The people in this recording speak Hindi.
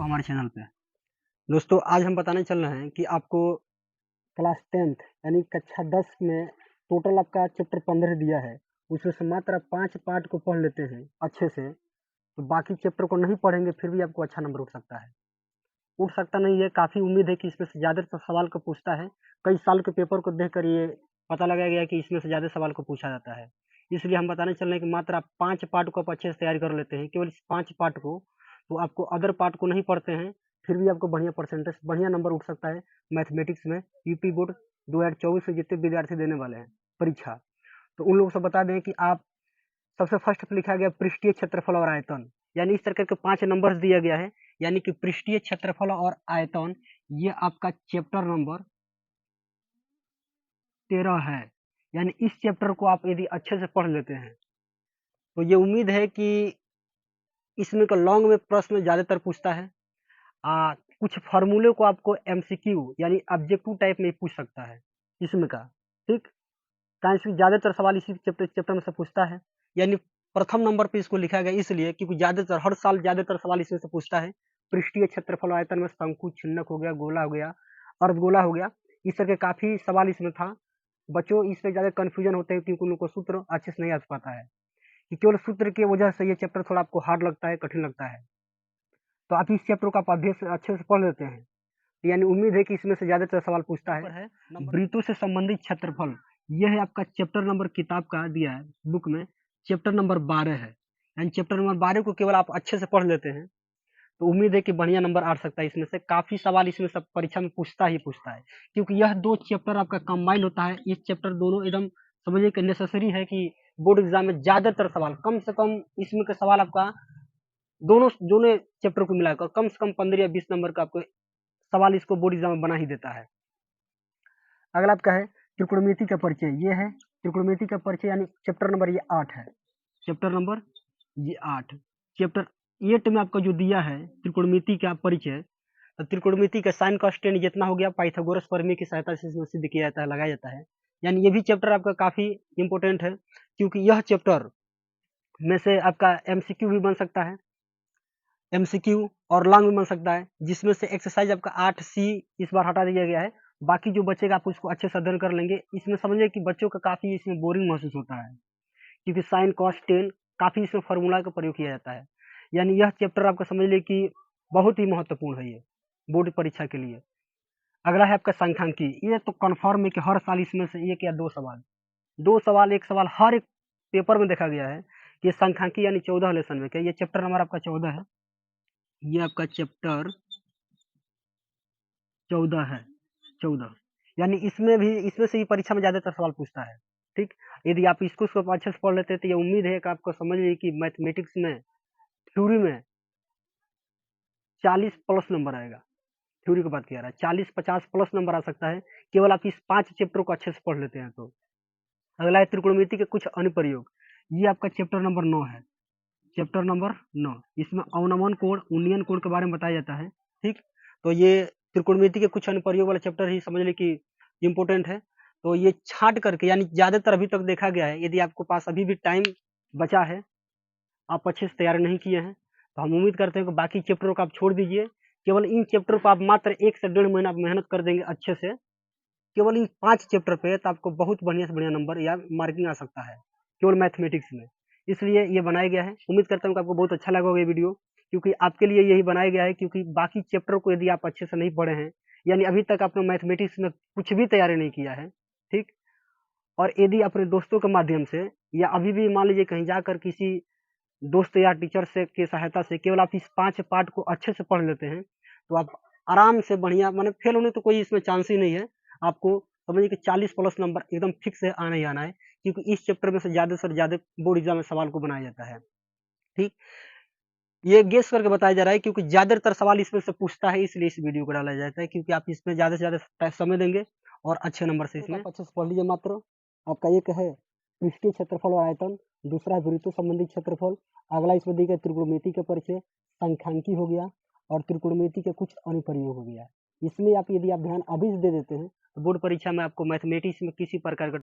आपको हमारे चैनल पे। दोस्तों आज हम बताने चल रहे हैं कि आपको क्लास 10th यानी कक्षा 10 में टोटल आपका चैप्टर 15 दिया है, उसमें से मात्र आप 5 पार्ट को पढ़ लेते हैं अच्छे से, तो बाकी चैप्टर को नहीं पढ़ेंगे फिर भी आपको अच्छा नंबर उठ सकता है। उठ सकता नहीं है, काफ़ी उम्मीद है कि इसमें से ज़्यादातर सवाल को पूछता है। कई साल के पेपर को देखकर ये पता लगाया गया कि इसमें से ज़्यादा सवाल को पूछा जाता है। इसलिए हम बताने चल रहे हैं कि मात्र आप 5 पार्ट को आप अच्छे से तैयारी कर लेते हैं, केवल इस 5 पार्ट को, तो आपको अदर पार्ट को नहीं पढ़ते हैं, फिर भी आपको बढ़िया परसेंटेज, बढ़िया नंबर उठ सकता है मैथमेटिक्स में। यूपी बोर्ड 2024 में जितने विद्यार्थी देने वाले हैं परीक्षा, तो उन लोगों से बता दें कि आप सबसे फर्स्ट पे लिखा गया पृष्ठीय क्षेत्रफल और आयतन, यानी इस तरह के 5 नंबर्स दिया गया है, यानी कि पृष्ठीय क्षेत्रफल और आयतन, ये आपका चैप्टर नंबर 13 है। यानी इस चैप्टर को आप यदि अच्छे से पढ़ लेते हैं तो ये उम्मीद है कि इसमें का लॉन्ग में प्रश्न ज़्यादातर पूछता है। कुछ फार्मूले को आपको एमसीक्यू यानी ऑब्जेक्टिव टाइप में पूछ सकता है इसमें का, ठीक। साइंस की ज़्यादातर सवाल इसी चैप्टर में से पूछता है, यानी प्रथम नंबर पे इसको लिखा गया इसलिए क्योंकि ज़्यादातर हर साल ज़्यादातर सवाल इसमें से पूछता है। पृष्ठीय क्षेत्रफल आयतन में शंकु, छिन्नक हो गया, गोला हो गया, अर्धगोला हो गया, इस तरह के काफ़ी सवाल इसमें था। बच्चों इसमें ज़्यादा कन्फ्यूजन होते हैं क्योंकि उनको सूत्र अच्छे से नहीं आ पाता है, कि केवल सूत्र की वजह से ये चैप्टर थोड़ा आपको हार्ड लगता है, कठिन लगता है। तो आप इस चैप्टर को आप अभ्यास अच्छे से पढ़ लेते हैं, यानी उम्मीद है कि इसमें से ज़्यादातर सवाल पूछता है। वृत्तों से संबंधित क्षेत्रफल, यह है आपका चैप्टर नंबर किताब का दिया है बुक में, चैप्टर नंबर 12 है। यानी चैप्टर नंबर 12 को केवल आप अच्छे से पढ़ लेते हैं तो उम्मीद है कि बढ़िया नंबर आ सकता है। इसमें से काफ़ी सवाल इसमें सब परीक्षा में पूछता ही पूछता है, क्योंकि यह 2 चैप्टर आपका कंबाइन होता है। ये चैप्टर दोनों एकदम समझिए कि नेसेसरी है कि बोर्ड एग्जाम में ज़्यादातर सवाल, कम से कम इसमें का सवाल आपका दोनों दोनों चैप्टर को मिलाकर कम से कम 15 या 20 नंबर का आपको सवाल इसको बोर्ड एग्जाम में बना ही देता है। अगला आपका है त्रिकोणमिति का परिचय, ये है त्रिकोणमिति का परिचय, यानी चैप्टर नंबर ये 8 है। चैप्टर नंबर ये 8, चैप्टर 8 में आपका जो दिया है त्रिकोणमिति का परिचय, तो त्रिकोणमिति का साइन कांस्टेंट जितना हो गया पाइथागोरस प्रमेय की सहायता से इसमें सिद्ध किया जाता है, लगाया जाता है। यानी ये भी चैप्टर आपका काफी इंपॉर्टेंट है, क्योंकि यह चैप्टर में से आपका एमसीक्यू भी बन सकता है, एमसीक्यू और लॉन्ग भी बन सकता है, जिसमें से एक्सरसाइज आपका 8C इस बार हटा दिया गया है। बाकी जो बचेगा आप उसको अच्छे से अध्ययन कर लेंगे। इसमें समझिए कि बच्चों का काफी इसमें बोरिंग महसूस होता है, क्योंकि साइन कॉस टेन काफी इसमें फार्मूला का प्रयोग किया जाता है। यानी यह चैप्टर आपका समझ लीजिए कि बहुत ही महत्वपूर्ण है ये बोर्ड परीक्षा के लिए। अगला है आपका संख्यांकी, ये तो कन्फर्म है कि हर साल इसमें से 1 या 2 सवाल, 2 सवाल 1 सवाल हर एक पेपर में देखा गया है कि संख्यांकी यानी 14 लेसन में क्या, ये चैप्टर नंबर आपका 14 है। ये आपका चैप्टर 14 है, 14, यानी इसमें से ही परीक्षा में ज़्यादातर सवाल पूछता है, ठीक। यदि आप इसको अच्छे से पढ़ लेते हैं तो ये उम्मीद है कि आपको समझ लीजिए कि मैथमेटिक्स में थ्योरी में 40 प्लस नंबर आएगा। थ्योरी की बात किया रहा है, 40-50 प्लस नंबर आ सकता है, केवल आप इस 5 चैप्टर को अच्छे से पढ़ लेते हैं तो। अगला है त्रिकोणमिति के कुछ अनुप्रयोग, ये आपका चैप्टर नंबर 9 है। चैप्टर नंबर 9, इसमें अवनमन कोण, उन्नयन कोण के बारे में बताया जाता है, ठीक। तो ये त्रिकोणमिति के कुछ अनुप्रयोग वाला चैप्टर ही समझ लीजिए कि इम्पोर्टेंट है। तो ये छांट करके, यानी ज़्यादातर अभी तक देखा गया है, यदि आपके पास अभी भी टाइम बचा है, आप अच्छे से तैयारी नहीं किए हैं, तो हम उम्मीद करते हैं कि बाकी चैप्टरों को आप छोड़ दीजिए। केवल इन चैप्टर को आप मात्र 1 से 1.5 महीना आप मेहनत कर देंगे अच्छे से, केवल इन 5 चैप्टर पे, तो आपको बहुत बढ़िया से बढ़िया नंबर या मार्किंग आ सकता है, केवल मैथमेटिक्स में। इसलिए ये बनाया गया है। उम्मीद करता हूँ कि आपको बहुत अच्छा लगा होगा ये वीडियो, क्योंकि आपके लिए यही बनाया गया है, क्योंकि बाकी चैप्टर को यदि आप अच्छे से नहीं पढ़े हैं, यानी अभी तक आपने मैथमेटिक्स में कुछ भी तैयारी नहीं किया है, ठीक। और यदि अपने दोस्तों के माध्यम से, या अभी भी मान लीजिए कहीं जाकर किसी दोस्त या टीचर से की सहायता से केवल आप इस 5 पार्ट को अच्छे से पढ़ लेते हैं, तो आप आराम से बढ़िया, माने फेल होने तो कोई इसमें चांस ही नहीं है। आपको समझिए कि 40 प्लस नंबर एकदम फिक्स है, आना ही आना है, क्योंकि इस चैप्टर में से ज़्यादा से ज़्यादा बोर्ड एग्जाम में सवाल को बनाया जाता है, ठीक। ये गेस करके बताया जा रहा है, क्योंकि ज़्यादातर सवाल इसमें से पूछता है, इसलिए इस वीडियो को डाला जाता है, क्योंकि आप इसमें ज़्यादा से ज़्यादा समय देंगे और अच्छे नंबर से इसमें अच्छे से पढ़ लीजिए। मात्र आपका एक है पृष्ठीय क्षेत्रफल और आयतन, दूसरा है वृत्तों संबंधी क्षेत्रफल, अगला इसमें दी गई त्रिकोणमिति का परिचय, संख्यांकी हो गया, और त्रिकोणमिति के कुछ अनुप्रयोग हो गया। इसमें आप यदि आप ध्यान अभी से दे देते हैं तो बोर्ड परीक्षा में आपको मैथमेटिक्स में किसी प्रकार का